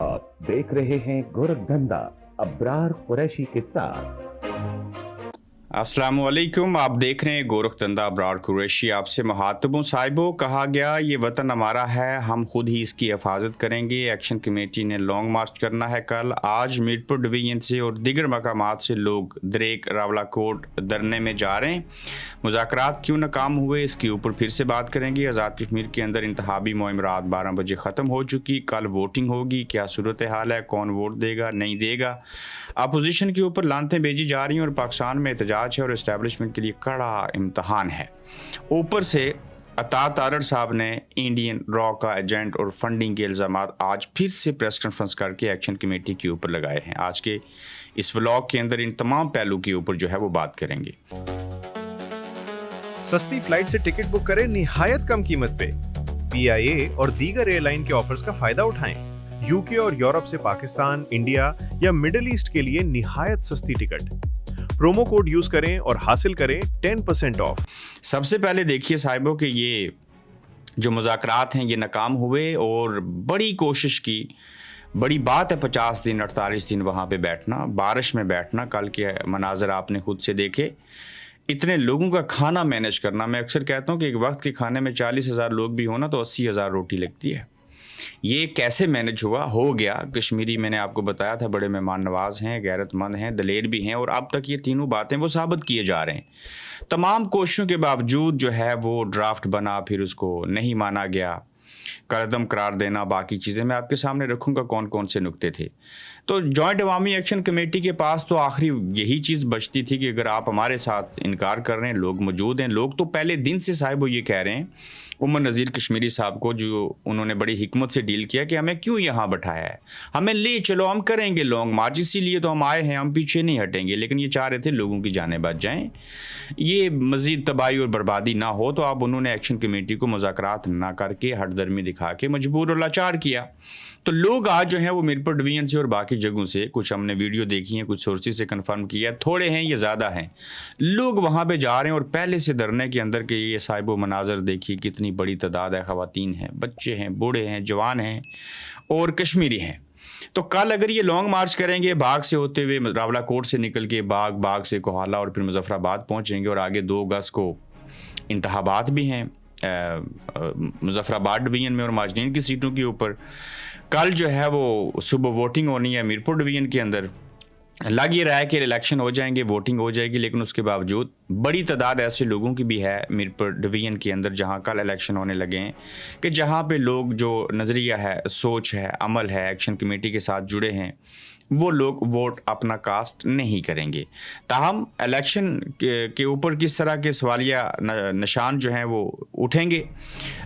आप देख रहे हैं गोरखधंधा अब्रार कुरैशी के साथ। अस्सलामुअलैकुम, आप देख रहे हैं गोरखधंधा अब्रार कुरैशी। आपसे मुखातबों साहिबों, कहा गया ये वतन हमारा है, हम खुद ही इसकी हिफाजत करेंगे। एक्शन कमेटी ने लॉन्ग मार्च करना है कल। आज मीरपुर डिवीजन से और दीगर मकामात से लोग दरेक रावलाकोट धरने में जा रहे हैं। मुज़ाकरात क्यों नाकाम हुए, इसके ऊपर फिर से बात करेंगे। आज़ाद कश्मीर के अंदर इंतखाबी मुहिम रात 12 बजे ख़त्म हो चुकी। कल वोटिंग होगी, क्या सूरत हाल है, कौन वोट देगा नहीं देगा। अपोजिशन के ऊपर लानतें भेजी जा रही हैं और पाकिस्तान में एहतजाज है और इस्टेब्लिशमेंट के लिए कड़ा इम्तहान है। ऊपर से अता तारड़ साहब ने इंडियन रॉ का एजेंट और फंडिंग के इल्ज़ाम आज फिर से प्रेस कॉन्फ्रेंस करके एक्शन कमेटी के ऊपर लगाए हैं। आज के इस व्लॉग के अंदर इन तमाम पहलू के ऊपर जो है वो बात करेंगे। सस्ती फ्लाइट से टिकट बुक करें निहायत कम कीमत पे। PIA और दीगर एयरलाइन के ऑफर्स का फायदा उठाएं। UK और यूरोप से पाकिस्तान, इंडिया या मिडिल ईस्ट के लिए निहायत सस्ती टिकट। प्रोमो कोड यूज करें और हासिल करें 10% ऑफ। सबसे पहले देखिए साहिबों कि ये जो मुज़ाकरात हैं ये नाकाम हुए और बड़ी कोशिश की। बड़ी बात है 50 दिन 48 दिन वहाँ पे बैठना, बारिश में बैठना। कल के मनाजर आपने खुद से देखे। इतने लोगों का खाना मैनेज करना। मैं अक्सर कहता हूँ कि एक वक्त के खाने में 40,000 लोग भी हो ना तो 80,000 रोटी लगती है। ये कैसे मैनेज हुआ, हो गया। कश्मीरी मैंने आपको बताया था बड़े मेहमान नवाज हैं, गैरतमंद हैं, दलेर भी हैं और अब तक ये तीनों बातें वो साबित किए जा रहे हैं। तमाम कोशिशों के बावजूद जो है वो ड्राफ्ट बना, फिर उसको नहीं माना गया, कदम करार देना, बाकी चीज़ें मैं आपके सामने रखूँगा कौन कौन से नुक्ते थे। तो जॉइंट अवामी एक्शन कमेटी के पास तो आखिरी यही चीज़ बचती थी कि अगर आप हमारे साथ इनकार कर रहे हैं, लोग मौजूद हैं। लोग तो पहले दिन से साहिब वो ये कह रहे हैं उमर नज़ीर कश्मीरी साहब को, जो उन्होंने बड़ी हिकमत से डील किया कि हमें क्यों यहाँ बैठाया है, हमें ले चलो, हम करेंगे लॉन्ग मार्च, इसीलिए तो हम आए हैं, हम पीछे नहीं हटेंगे। लेकिन ये चाह रहे थे लोगों की जानें बच जाएँ, ये मज़ीद तबाही और बर्बादी ना हो। तो अब उन्होंने एक्शन कमेटी को मुज़ाकरात ना करके हटदर्मी दिखा के मजबूर और लाचार किया। तो लोग आज जो है वो मीरपुर डिवीजन से और बाकी जगहों से, कुछ हमने वीडियो देखी हैं, कुछ सोर्सेज से कंफर्म किया, थोड़े हैं ये ज़्यादा हैं, लोग वहाँ पे जा रहे हैं। और पहले से धरने के अंदर के ये साहिबो मनाजर देखिए, कितनी बड़ी तादाद है। ख़वातीन हैं, बच्चे हैं, बूढ़े हैं, जवान हैं और कश्मीरी हैं। तो कल अगर ये लॉन्ग मार्च करेंगे, बाग से होते हुए रावलाकोट से निकल के बाग से कोहाला और फिर मुजफ्फराबाद पहुँचेंगे और आगे 2 अगस्त को इंतखाबात भी हैं मुजफ्फराबाद डिवीजन में और माजरीन की सीटों के ऊपर। कल जो है वो सुबह वोटिंग होनी है मीरपुर डिवीजन के अंदर। लग ये रहा है कि इलेक्शन हो जाएंगे, वोटिंग हो जाएगी, लेकिन उसके बावजूद बड़ी तादाद ऐसे लोगों की भी है मीरपुर डिवीजन के अंदर जहां कल इलेक्शन होने लगे हैं कि जहां पे लोग जो नज़रिया है, सोच है, अमल है, एक्शन कमेटी के साथ जुड़े हैं, वो लोग वोट अपना कास्ट नहीं करेंगे। ताहम इलेक्शन के ऊपर किस तरह के सवालिया निशान जो हैं वो उठेंगे।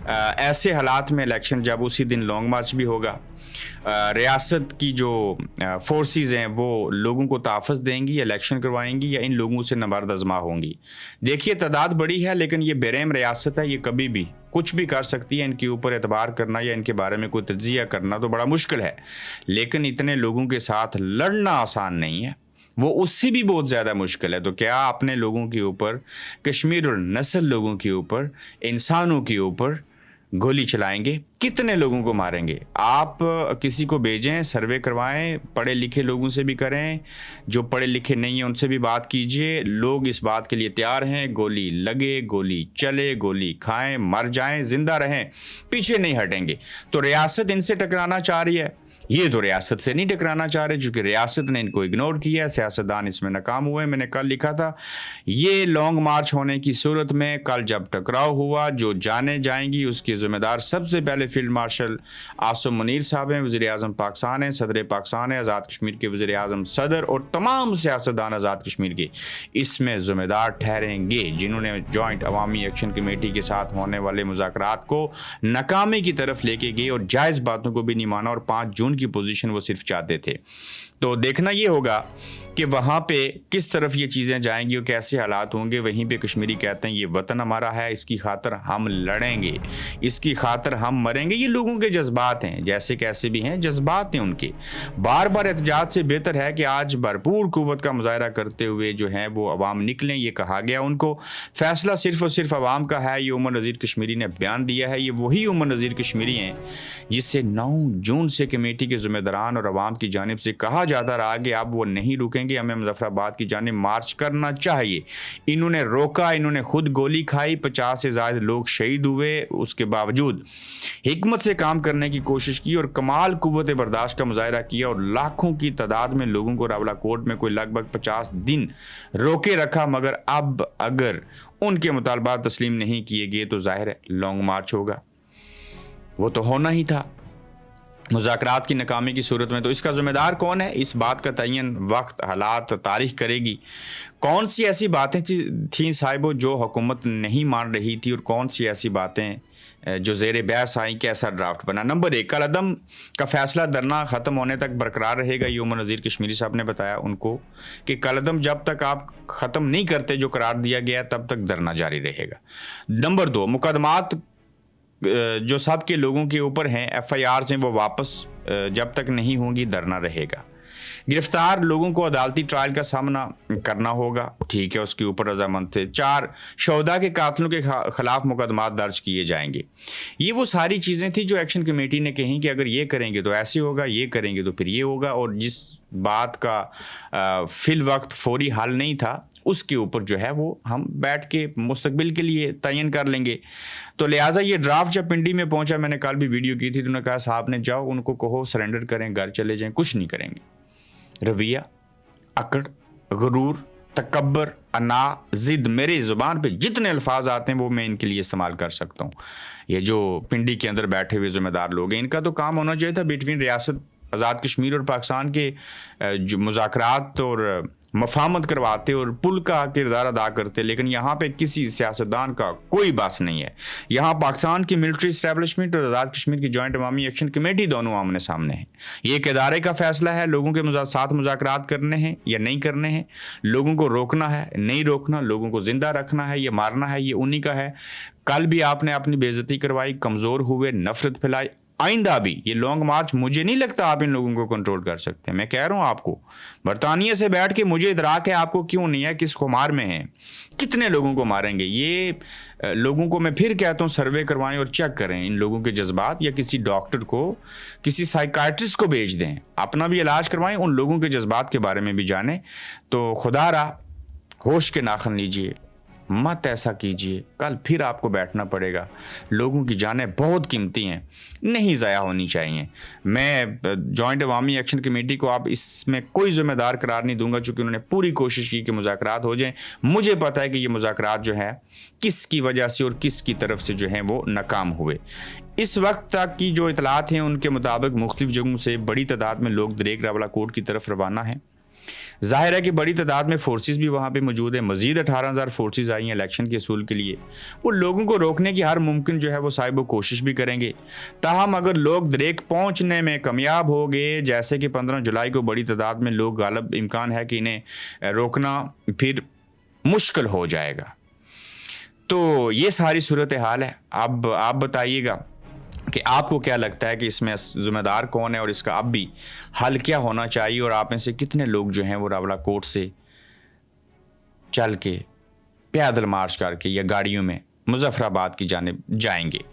ऐसे हालात में इलेक्शन जब उसी दिन लॉन्ग मार्च भी होगा, रियासत की जो फोर्सेस हैं वो लोगों को तहफ़्फ़ुज़ देंगी, इलेक्शन करवाएंगी या इन लोगों से नबर्द आज़मा होंगी। देखिए तादाद बड़ी है, लेकिन ये बेरहम रियासत है, ये कभी भी कुछ भी कर सकती है। इनके ऊपर एतबार करना या इनके बारे में कोई तज्ज़िया करना तो बड़ा मुश्किल है, लेकिन इतने लोगों के साथ लड़ना आसान नहीं है, वो उससे भी बहुत ज़्यादा मुश्किल है। तो क्या अपने लोगों के ऊपर, कश्मीर और नस्ल लोगों के ऊपर, इंसानों के ऊपर गोली चलाएंगे? कितने लोगों को मारेंगे? आप किसी को भेजें, सर्वे करवाएं, पढ़े लिखे लोगों से भी करें, जो पढ़े लिखे नहीं हैं उनसे भी बात कीजिए। लोग इस बात के लिए तैयार हैं, गोली लगे, गोली चले, गोली खाएं, मर जाएं, जिंदा रहें, पीछे नहीं हटेंगे। तो रियासत इनसे टकराना चाह रही है, ये तो रियासत से नहीं टकराना चाह रहे, क्योंकि रियासत ने इनको इग्नोर किया, सियासतदान इसमें नाकाम हुए। मैंने कल लिखा था ये लॉन्ग मार्च होने की सूरत में कल जब टकराव हुआ, जो जाने जाएंगी उसके ज़िम्मेदार सबसे पहले फील्ड मार्शल आसिम मुनीर साहब हैं, वज़ीर आज़म पाकिस्तान हैं, सदर पाकिस्तान है, आज़ाद कश्मीर के वज़ीर आज़म सदर और तमाम सियासतदान आज़ाद कश्मीर के इसमें ज़िम्मेदार ठहरेंगे, जिन्होंने जॉइंट अवामी एक्शन कमेटी के साथ होने वाले मुज़ाकरात को नाकामी की तरफ लेके गए और जायज़ बातों को भी नहीं माना और 5 जून की पोजीशन वो सिर्फ चाहते थे। तो देखना ये होगा कि वहाँ पे किस तरफ ये चीज़ें जाएंगी और कैसे हालात होंगे। वहीं पे कश्मीरी कहते हैं ये वतन हमारा है, इसकी खातर हम लड़ेंगे, इसकी खातर हम मरेंगे। ये लोगों के जज्बात हैं, जैसे कैसे भी हैं, जज्बात हैं उनके। बार बार एहतजाज से बेहतर है कि आज भरपूर कुव्वत का मुजाहरा करते हुए जो है वो अवाम निकलें। ये कहा गया उनको, फैसला सिर्फ और सिर्फ अवाम का है। ये उमर नज़ीर कश्मीरी ने बयान दिया है। ये वही उमर नज़ीर कश्मीरी हैं जिससे 9 जून से कमेटी इलाके के ज़िम्मेदारान और अवाम की जानिब से कहा जाता रहा कि अब वो नहीं रुकेंगे, हमें मुजफ्फराबाद की जानिब मार्च करना चाहिए। इन्होंने रोका, इन्होंने खुद गोली खाई, 50 से ज़्यादा लोग शहीद हुए। उसके बावजूद हिकमत से काम करने की कोशिश की और कमाल कुव्वत बर्दाश्त का मुजाहरा किया और लाखों की तादाद में लोगों को रावलाकोट में कोई लगभग 50 दिन रोके रखा। मगर अब अगर उनके मुतालबात तस्लीम नहीं किए गए तो जाहिर है लॉन्ग मार्च होगा। वो तो होना ही था मुज़ाकरात की नाकामी की सूरत में। तो इसका ज़िम्मेदार कौन है, इस बात का तयन वक्त, हालात, तारीख करेगी। कौन सी ऐसी बातें थीं साहिबो जो हुकूमत नहीं मान रही थी और कौन सी ऐसी बातें जो ज़ेर बहस आई, कैसा ड्राफ्ट बना। नंबर 1, कलअदम का फैसला धरना ख़त्म होने तक बरकरार रहेगा। ये उमर नज़ीर कश्मीरी साहब ने बताया उनको कि कलअदम जब तक आप ख़त्म नहीं करते जो करार दिया गया तब तक धरना जारी रहेगा। नंबर 2, मुकदमात जो सब के लोगों के ऊपर हैं, FIRs हैं, वो वापस जब तक नहीं होंगी धरना रहेगा। गिरफ्तार लोगों को अदालती ट्रायल का सामना करना होगा, ठीक है, उसके ऊपर रजामंद थे। 4, शोहदा के कातलों के खिलाफ मुकदमात दर्ज किए जाएंगे। ये वो सारी चीज़ें थी जो एक्शन कमेटी ने कही कि अगर ये करेंगे तो ऐसे होगा, ये करेंगे तो फिर ये होगा। और जिस बात का फिल वक्त फौरी हल नहीं था उसके ऊपर जो है वो हम बैठ के मुस्तकबिल के लिए तयन कर लेंगे। तो लिहाजा ये ड्राफ्ट जब पिंडी में पहुंचा, मैंने कल भी वीडियो की थी, तो उन्होंने कहा साहब ने जाओ उनको कहो सरेंडर करें, घर चले जाएं, कुछ नहीं करेंगे। रवैया, अकड़, गुरूर, तकब्बर, अना, ज़िद, मेरी ज़ुबान पे जितने अल्फाज आते हैं वो मैं इनके लिए इस्तेमाल कर सकता हूँ। ये जो पिंडी के अंदर बैठे हुए ज़िम्मेदार लोग हैं, इनका तो काम होना चाहिए था बिटवीन रियासत आज़ाद कश्मीर और पाकिस्तान के जो मुज़ाकरात और मफाहमत करवाते और पुल का किरदार अदा करते। लेकिन यहाँ पे किसी सियासतदान का कोई बास नहीं है। यहाँ पाकिस्तान की मिलिट्री इस्टेब्लिशमेंट और आज़ाद कश्मीर की जॉइंट अवामी एक्शन कमेटी दोनों आमने सामने हैं। ये एक इदारे का फैसला है, लोगों के साथ मुज़ाकरात करने हैं या नहीं करने हैं, लोगों को रोकना है नहीं रोकना, लोगों को जिंदा रखना है या मारना है, ये उन्हीं का है। कल भी आपने अपनी बेइज्जती करवाई, कमज़ोर हुए, नफरत फैलाई। आइंदा भी ये लॉन्ग मार्च मुझे नहीं लगता आप इन लोगों को कंट्रोल कर सकते। मैं कह रहा हूँ आपको, बरतानिया से बैठ के मुझे इदराक है आपको क्यों नहीं है, किस खुमार में है, कितने लोगों को मारेंगे। ये लोगों को मैं फिर कहता हूँ सर्वे करवाएं और चेक करें इन लोगों के जज्बात, या किसी डॉक्टर को, किसी साइकाट्रिस्ट को भेज दें, अपना भी इलाज करवाएं, उन लोगों के जज्बात के बारे में भी जानें। तो खुदा रहा होश के नाखन लीजिए, मत ऐसा कीजिए, कल फिर आपको बैठना पड़ेगा। लोगों की जानें बहुत कीमती हैं, नहीं ज़ाया होनी चाहिए। मैं जॉइंट अवामी एक्शन कमेटी को आप इसमें कोई ज़िम्मेदार करार नहीं दूंगा, चूँकि उन्होंने पूरी कोशिश की कि मुज़ाकरात हो जाएं। मुझे पता है कि ये मुज़ाकरात जो है किसकी वजह से और किसकी तरफ से जो है वो नाकाम हुए। इस वक्त तक की जो इतलात हैं उनके मुताबिक मुख्तलिफ जगहों से बड़ी तादाद में लोग दरेक रावलाकोट की तरफ रवाना हैं। जाहिर है कि बड़ी तादाद में फोर्सेस भी वहाँ पे मौजूद है। मजीद 18,000 फोर्सेस आई हैं इलेक्शन के असूल के लिए। वो लोगों को रोकने की हर मुमकिन जो है वो साहिब कोशिश भी करेंगे। ताहम अगर लोग दरेक पहुँचने में कामयाब हो गए, जैसे कि 15 जुलाई को बड़ी तादाद में लोग गालिब, इम्कान है कि इन्हें रोकना फिर मुश्किल हो जाएगा। तो ये सारी सूरत हाल है। अब आप बताइएगा कि आपको क्या लगता है कि इसमें ज़िम्मेदार कौन है और इसका अब भी हल क्या होना चाहिए, और आप में से कितने लोग जो हैं वो रावलाकोट से चल के, पैदल मार्च करके या गाड़ियों में मुजफ्फराबाद की जानिब जाएंगे।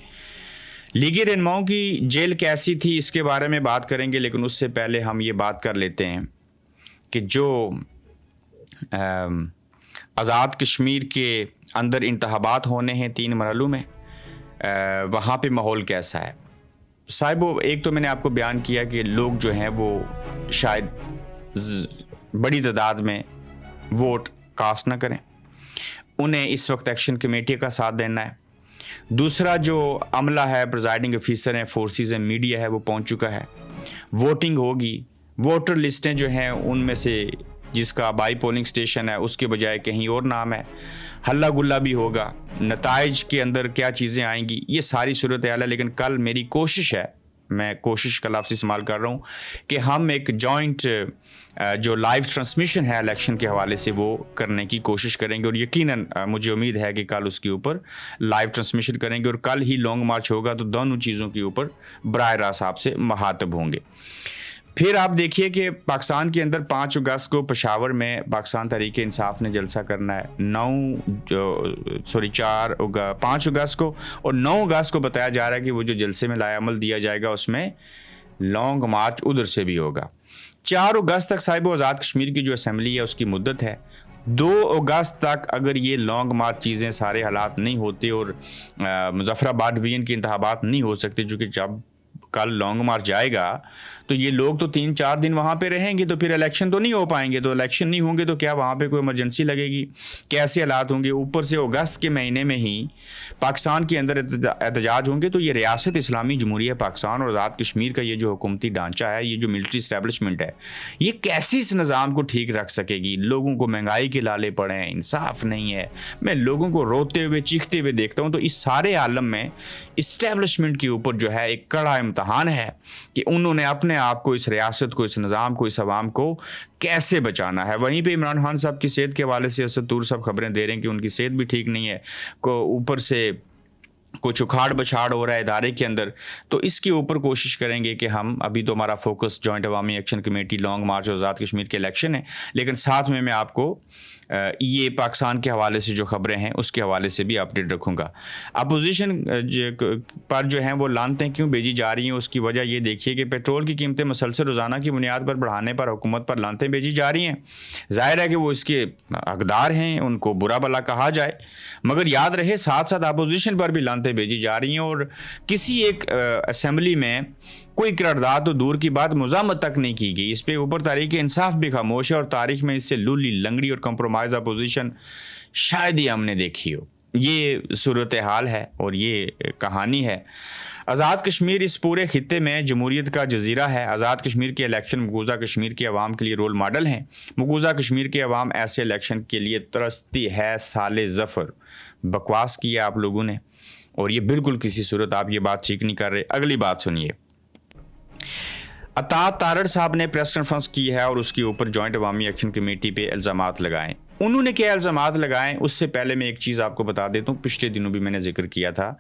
लीगी रहनुमाओं की जेल कैसी थी इसके बारे में बात करेंगे, लेकिन उससे पहले हम ये बात कर लेते हैं कि जो आज़ाद कश्मीर के अंदर इंतखाबात होने हैं 3 मरहलों में, वहाँ पे माहौल कैसा है साहिबो। एक तो मैंने आपको बयान किया कि लोग जो हैं वो शायद बड़ी तादाद में वोट कास्ट ना करें, उन्हें इस वक्त एक्शन कमेटी का साथ देना है। दूसरा जो अमला है, प्रिजाइडिंग ऑफिसर हैं, फोर्सेस हैं, मीडिया है, वो पहुँच चुका है। वोटिंग होगी, वोटर लिस्टें जो हैं उनमें से जिसका बाई पोलिंग स्टेशन है उसके बजाय कहीं और नाम है, हल्ला गुल्ला भी होगा। नताइज के अंदर क्या चीज़ें आएंगी, ये सारी सूरत हाल है। लेकिन कल मेरी कोशिश है, मैं कोशिश का लफ्ज़ इस्तेमाल कर रहा हूँ, कि हम एक जॉइंट जो लाइव ट्रांसमिशन है इलेक्शन के हवाले से वो करने की कोशिश करेंगे। और यकीनन मुझे उम्मीद है कि कल उसके ऊपर लाइव ट्रांसमिशन करेंगे और कल ही लॉन्ग मार्च होगा, तो दोनों चीज़ों के ऊपर बराह रास्त आपसे मुखातब होंगे। फिर आप देखिए कि पाकिस्तान के अंदर 5 अगस्त को पेशावर में पाकिस्तान तहरीक इंसाफ ने जलसा करना है। 5 अगस्त को और 9 अगस्त को बताया जा रहा है कि वो जो जलसे में लाएअमल दिया जाएगा उसमें लॉन्ग मार्च उधर से भी होगा। 4 अगस्त तक साहिब आज़ाद कश्मीर की जो असम्बली है उसकी मुद्दत है। 2 अगस्त तक अगर ये लॉन्ग मार्च चीज़ें सारे हालात नहीं होते और मुजफ्फराबाद डिवीज़न के इंतखाबात नहीं हो सकते, चूँकि जब कल लॉन्ग मार्च जाएगा तो ये लोग तो 3-4 दिन वहाँ पे रहेंगे, तो फिर इलेक्शन तो नहीं हो पाएंगे। तो इलेक्शन नहीं होंगे तो क्या वहाँ पे कोई इमरजेंसी लगेगी, कैसे हालात होंगे। ऊपर से अगस्त के महीने में ही पाकिस्तान के अंदर एहतजाज होंगे। तो ये रियासत इस्लामी जमहूरिया पाकिस्तान और आज़ाद कश्मीर का ये जो हुकूमती ढांचा है, ये जो मिलिट्री इस्टेब्लिशमेंट है, ये कैसे इस निज़ाम को ठीक रख सकेगी। लोगों को महंगाई के लाले पड़े हैं, इंसाफ नहीं है, मैं लोगों को रोते हुए चीखते हुए देखता हूँ। तो इस सारे आलम में इस्टेब्लिशमेंट के ऊपर जो है एक कड़ा इम्तहान है कि उन्होंने अपने आप को, इस रियासत को, इस निज़ाम को, इस अवाम को कैसे बचाना है। वहीं पे इमरान खान साहब की सेहत के हवाले से असद तूर साहब खबरें दे रहे हैं कि उनकी सेहत भी ठीक नहीं है, को ऊपर से कुछ उखाड़ बछाड़ हो रहा है इदारे के अंदर। तो इसके ऊपर कोशिश करेंगे कि हम, अभी तो हमारा फोकस जॉइंट अवामी एक्शन कमेटी, लॉन्ग मार्च और आज़ाद कश्मीर के इलेक्शन है, लेकिन साथ में मैं आपको ये पाकिस्तान के हवाले से जो खबरें हैं उसके हवाले से भी अपडेट रखूँगा। अपोजिशन पर जो हैं वो लानतें क्यों भेजी जा रही हैं, उसकी वजह ये देखिए कि पेट्रोल की कीमतें मुसलसल रोज़ाना की बुनियाद पर बढ़ाने पर हुकूमत पर लानतें भेजी जा रही हैं। ज़ाहिर है कि वो इसके हकदार हैं, उनको बुरा भला कहा जाए, मगर याद रहे साथ साथ अपोजिशन पर भी लानतें भेजी जा रही हैं। और किसी एक असेंबली में कोई करारदाद तो दूर की बात, मुज़ामत तक नहीं की गई। इस पे ऊपर तारीख इंसाफ भी खामोश है और तारीख में इससे लूली लंगड़ी और कंप्रोमाइज़ अपोजिशन शायद ही हमने देखी हो। ये सूरत हाल है और ये कहानी है। आज़ाद कश्मीर इस पूरे खित्ते में जमहूरियत का जजीरा है। आज़ाद कश्मीर के इलेक्शन मकबूजा कश्मीर के अवाम के लिए रोल मॉडल हैं। मकबूजा कश्मीर के अवाम ऐसे इलेक्शन के लिए तरसती है। साले ज़फ़र बकवास किया आप लोगों ने, और ये बिल्कुल किसी सूरत आप ये बात ठीक नहीं कर रहे। अगली बात सुनिए। अता तारड़ साहब ने प्रेस कॉन्फ्रेंस की है और उसके ऊपर जॉइंट अवामी एक्शन कमेटी पे इल्ज़ामात लगाए। उन्होंने क्या इल्ज़ामात लगाए, उससे पहले मैं एक चीज़ आपको बता देता हूँ। पिछले दिनों भी मैंने जिक्र किया था,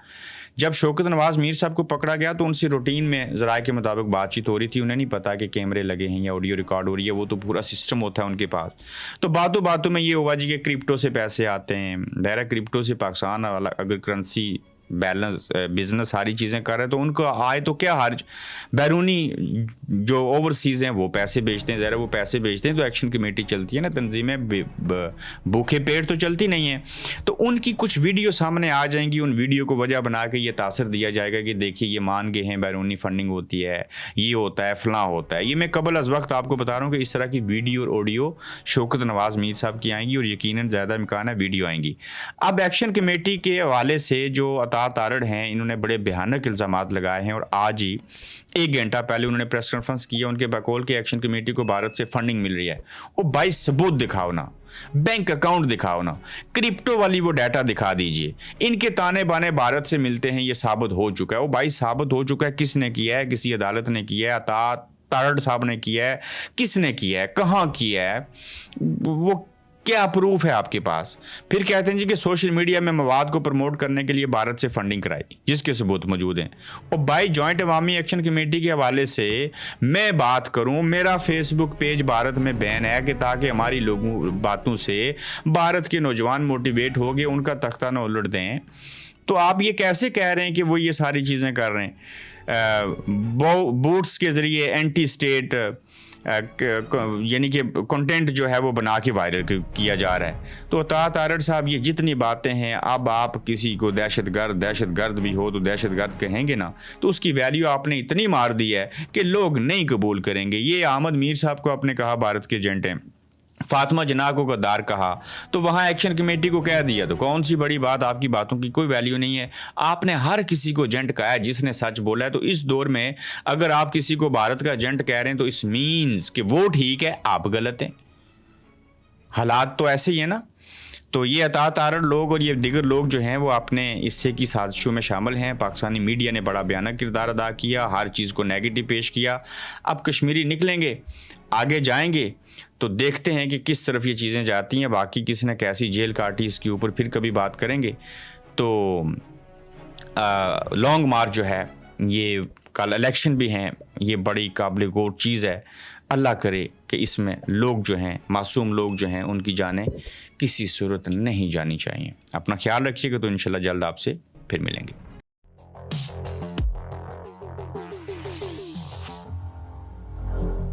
जब शौकत नवाज़ मीर साहब को पकड़ा गया तो उनसे रूटीन में ज़राए के मुताबिक बातचीत हो रही थी। उन्हें नहीं पता कि कैमरे लगे हैं या ऑडियो रिकॉर्ड हो रही है, वो तो पूरा सिस्टम होता है उनके पास। तो बातों बातों में ये हुआ जी कि क्रिप्टो से पैसे आते हैं। दायरा क्रिप्टो से पाकिस्तान वाला अगर करेंसी बैलेंस बिजनेस सारी चीज़ें कर रहे हैं तो उनको आए तो क्या हर्ज। बैरूनी जो ओवरसीज़ हैं वो पैसे बेचते हैं, ज़रा वो पैसे बेचते हैं तो एक्शन कमेटी चलती है ना, तंजीमें भूखे पेट तो चलती नहीं है। तो उनकी कुछ वीडियो सामने आ जाएंगी, उन वीडियो को वजह बना के ये तासर दिया जाएगा कि देखिए ये मान गए हैं, बैरूनी फंडिंग होती है, ये होता है, फलां होता है। ये मैं कबल अज़ वक्त आपको बता रहा हूँ कि इस तरह की वीडियो और ऑडियो शौकत नवाज़ मीर साहब की आएंगी और यकीनन ज़्यादा इम्कान है वीडियो आएंगी। अब एक्शन कमेटी के हवाले से जो अता तारड़ हैं, इन्होंने बड़े भयानक इल्ज़ामात लगाए हैं और आज ही 1 घंटा पहले उन्होंने प्रेस कॉन्फ्रेंस किया। उनके बकौल के एक्शन कमेटी को भारत से फंडिंग मिल रही है। वो 22 सबूत दिखाओ ना, बैंक अकाउंट दिखाओ ना, क्रिप्टो वाली वो डाटा दिखा दीजिए। इनके ताने बाने भारत से मिलते हैं, ये साबित हो चुका है। वो 22 साबित हो चुका है। किसने किया है? किसी अदालत ने किया है, अता तारड़ साहब ने किया है, किसने किया है, कहाँ किया है, वो क्या प्रूफ है आपके पास? फिर कहते हैं जी कि सोशल मीडिया में मवाद को प्रमोट करने के लिए भारत से फंडिंग कराई, जिसके सबूत मौजूद हैं। और by joint Awami action committee के हवाले से मैं बात करूं, मेरा फेसबुक पेज भारत में बैन है कि ताकि हमारी लोगों बातों से भारत के नौजवान मोटिवेट हो गए, उनका तख्ता न उलट दें। तो आप ये कैसे कह रहे हैं कि वो ये सारी चीज़ें कर रहे हैं? बूट्स के ज़रिए एंटी स्टेट यानी कि कंटेंट जो है वो बना के वायरल किया जा रहा है। तो अता तारड़ साहब ये जितनी बातें हैं, अब आप किसी को दहशतगर्द भी हो तो दहशतगर्द कहेंगे ना, तो उसकी वैल्यू आपने इतनी मार दी है कि लोग नहीं कबूल करेंगे। ये अहमद मीर साहब को आपने कहा भारत के एजेंट हैं, फातिमा जिन्ना को गद्दार कहा, तो वहाँ एक्शन कमेटी को कह दिया, तो कौन सी बड़ी बात? आपकी बातों की कोई वैल्यू नहीं है। आपने हर किसी को एजेंट कहा है जिसने सच बोला है। तो इस दौर में अगर आप किसी को भारत का एजेंट कह रहे हैं तो इस मीन्स कि वो ठीक है, आप गलत हैं। हालात तो ऐसे ही है ना। तो ये अता तारड़ लोग और ये दिगर लोग जो हैं वो अपने हिस्से की साजिशों में शामिल हैं। पाकिस्तानी मीडिया ने बड़ा भयानक किरदार अदा किया, हर चीज़ को नेगेटिव पेश किया। अब कश्मीरी निकलेंगे, आगे जाएंगे तो देखते हैं कि किस तरफ ये चीज़ें जाती हैं। बाकी किसी ने कैसी जेल काटी, इसके ऊपर फिर कभी बात करेंगे। तो लॉन्ग मार्च जो है, ये कल इलेक्शन भी हैं, ये बड़ी काबिल गौर चीज़ है। अल्लाह करे कि इसमें लोग जो हैं, मासूम लोग जो हैं, उनकी जानें किसी सूरत नहीं जानी चाहिए। अपना ख्याल रखिएगा। तो इंशाल्लाह जल्द आपसे फिर मिलेंगे।